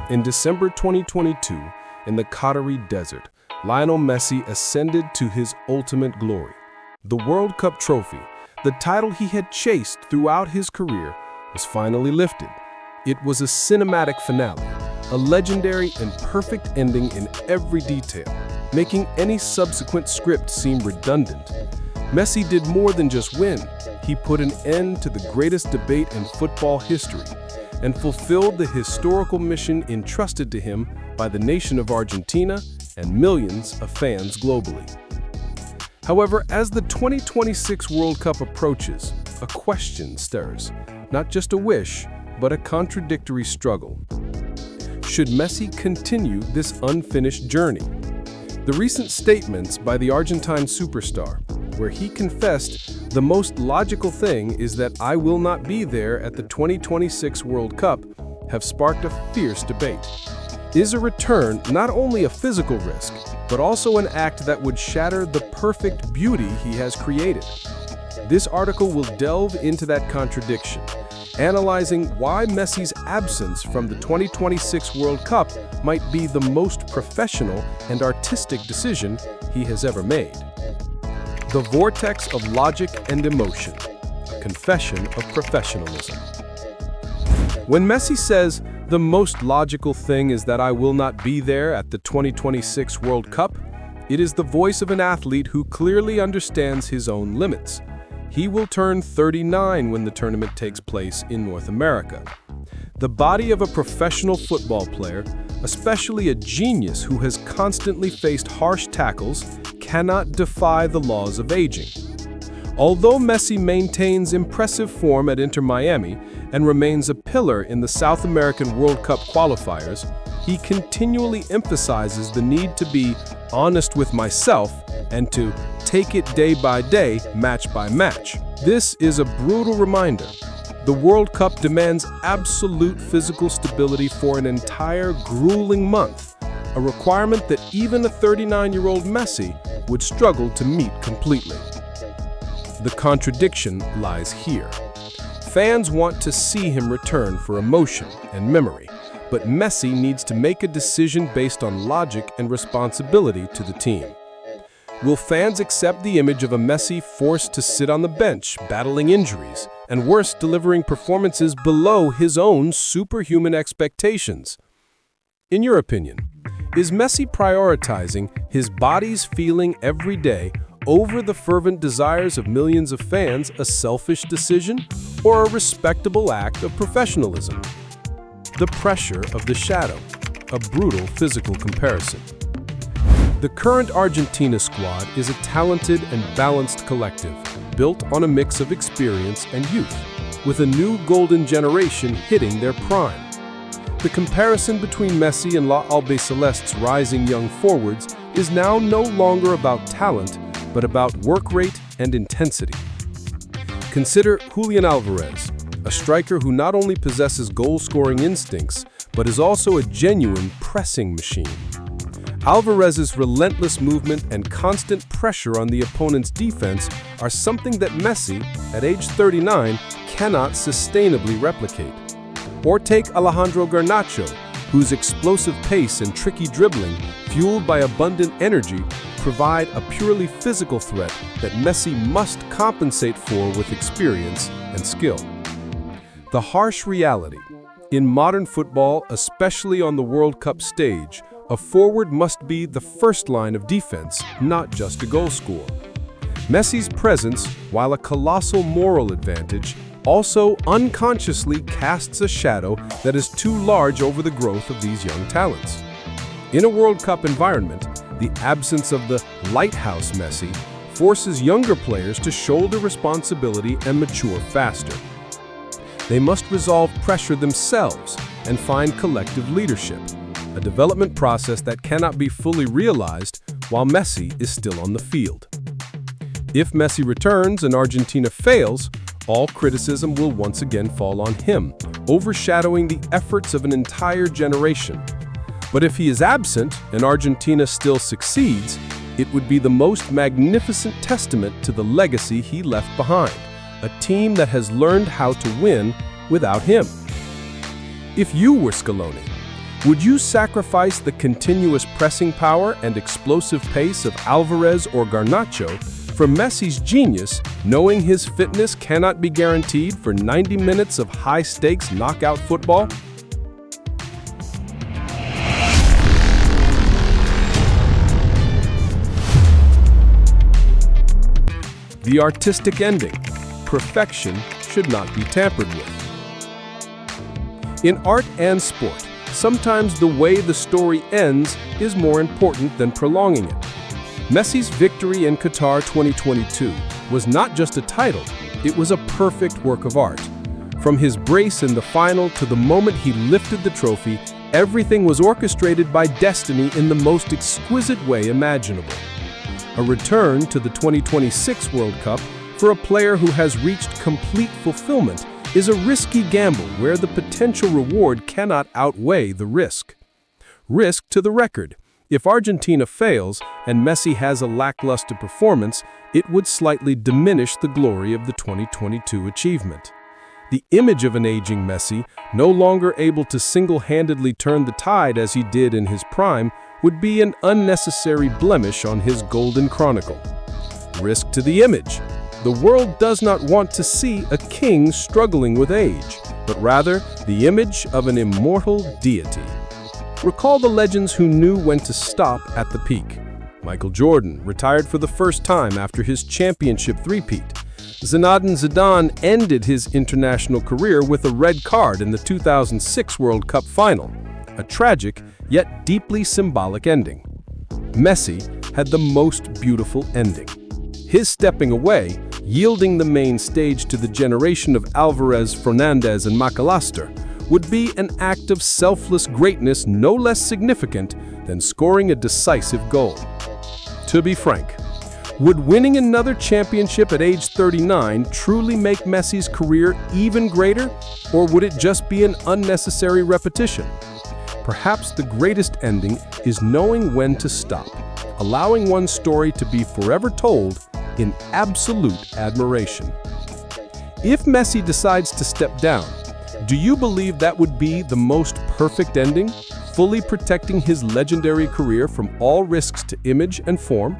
In December 2022, in the Qatari desert, Lionel Messi ascended to his ultimate glory. The World Cup trophy, the title he had chased throughout his career, was finally lifted. It was a cinematic finale, a legendary and perfect ending in every detail, making any subsequent script seem redundant. Messi did more than just win. He put an end to the greatest debate in football history and fulfilled the historical mission entrusted to him by the nation of Argentina and millions of fans globally. However, as the 2026 World Cup approaches, a question stirs, not just a wish, but a contradictory struggle. Should Messi continue this unfinished journey? The recent statements by the Argentine superstar, where he confessed the most logical thing is that I will not be there at the 2026 World Cup, have sparked a fierce debate. Is a return not only a physical risk, but also an act that would shatter the perfect beauty he has created? This article will delve into that contradiction, analyzing why Messi's absence from the 2026 World Cup might be the most professional and artistic decision he has ever made. The Vortex of Logic and Emotion, a confession of professionalism. When Messi says, the most logical thing is that I will not be there at the 2026 World Cup, it is the voice of an athlete who clearly understands his own limits. He will turn 39 when the tournament takes place in North America. The body of a professional football player, especially a genius who has constantly faced harsh tackles, cannot defy the laws of aging. Although Messi maintains impressive form at Inter Miami and remains a pillar in the South American World Cup qualifiers, he continually emphasizes the need to be honest with myself and to take it day by day, match by match. This is a brutal reminder. The World Cup demands absolute physical stability for an entire grueling month, a requirement that even a 39-year-old Messi would struggle to meet completely. The contradiction lies here. Fans want to see him return for emotion and memory, but Messi needs to make a decision based on logic and responsibility to the team. Will fans accept the image of a Messi forced to sit on the bench, battling injuries, and worse, delivering performances below his own superhuman expectations? In your opinion, is Messi prioritizing his body's feeling every day over the fervent desires of millions of fans a selfish decision or a respectable act of professionalism? The pressure of the shadow, a brutal physical comparison. The current Argentina squad is a talented and balanced collective, built on a mix of experience and youth, with a new golden generation hitting their prime. The comparison between Messi and La Albiceleste's rising young forwards is now no longer about talent, but about work rate and intensity. Consider Julian Alvarez, a striker who not only possesses goal-scoring instincts, but is also a genuine pressing machine. Alvarez's relentless movement and constant pressure on the opponent's defense are something that Messi, at age 39, cannot sustainably replicate. Or take Alejandro Garnacho, whose explosive pace and tricky dribbling, fueled by abundant energy, provide a purely physical threat that Messi must compensate for with experience and skill. The harsh reality. In modern football, especially on the World Cup stage, a forward must be the first line of defense, not just a goal scorer. Messi's presence, while a colossal moral advantage, also unconsciously casts a shadow that is too large over the growth of these young talents. In a World Cup environment, the absence of the lighthouse Messi forces younger players to shoulder responsibility and mature faster. They must resolve pressure themselves and find collective leadership, a development process that cannot be fully realized while Messi is still on the field. If Messi returns and Argentina fails, all criticism will once again fall on him, overshadowing the efforts of an entire generation. But if he is absent and Argentina still succeeds, it would be the most magnificent testament to the legacy he left behind, a team that has learned how to win without him. If you were Scaloni, would you sacrifice the continuous pressing power and explosive pace of Alvarez or Garnacho for Messi's genius, knowing his fitness cannot be guaranteed for 90 minutes of high-stakes knockout football? The artistic ending. Perfection should not be tampered with. In art and sport, sometimes the way the story ends is more important than prolonging it. Messi's victory in Qatar 2022 was not just a title, it was a perfect work of art. From his brace in the final to the moment he lifted the trophy, everything was orchestrated by destiny in the most exquisite way imaginable. A return to the 2026 World Cup for a player who has reached complete fulfillment is a risky gamble where the potential reward cannot outweigh the risk. Risk to the record. If Argentina fails and Messi has a lackluster performance, it would slightly diminish the glory of the 2022 achievement. The image of an aging Messi, no longer able to single-handedly turn the tide as he did in his prime, would be an unnecessary blemish on his golden chronicle. Risk to the image. The world does not want to see a king struggling with age, but rather the image of an immortal deity. Recall the legends who knew when to stop at the peak. Michael Jordan retired for the first time after his championship three-peat. Zinedine Zidane ended his international career with a red card in the 2006 World Cup final, a tragic yet deeply symbolic ending. Messi had the most beautiful ending. His stepping away, yielding the main stage to the generation of Alvarez, Fernandez, and McAllister, would be an act of selfless greatness no less significant than scoring a decisive goal. To be frank, would winning another championship at age 39 truly make Messi's career even greater, or would it just be an unnecessary repetition? Perhaps the greatest ending is knowing when to stop, allowing one's story to be forever told in absolute admiration. If Messi decides to step down, do you believe that would be the most perfect ending, fully protecting his legendary career from all risks to image and form?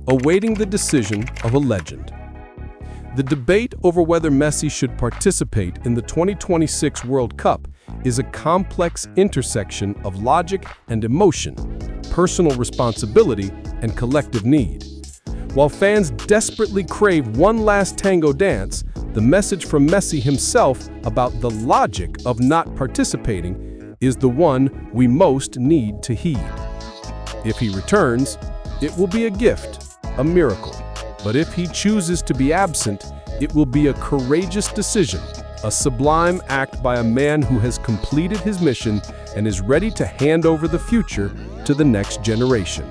Awaiting the decision of a legend. The debate over whether Messi should participate in the 2026 World Cup is a complex intersection of logic and emotion, personal responsibility and collective need. While fans desperately crave one last tango dance, the message from Messi himself about the logic of not participating is the one we most need to heed. If he returns, it will be a gift, a miracle. But if he chooses to be absent, it will be a courageous decision, a sublime act by a man who has completed his mission and is ready to hand over the future to the next generation.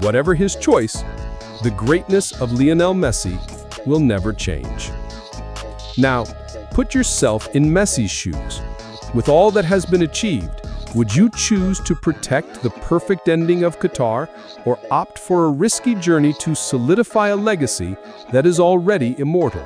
Whatever his choice, the greatness of Lionel Messi will never change. Now, put yourself in Messi's shoes. With all that has been achieved, would you choose to protect the perfect ending of Qatar or opt for a risky journey to solidify a legacy that is already immortal?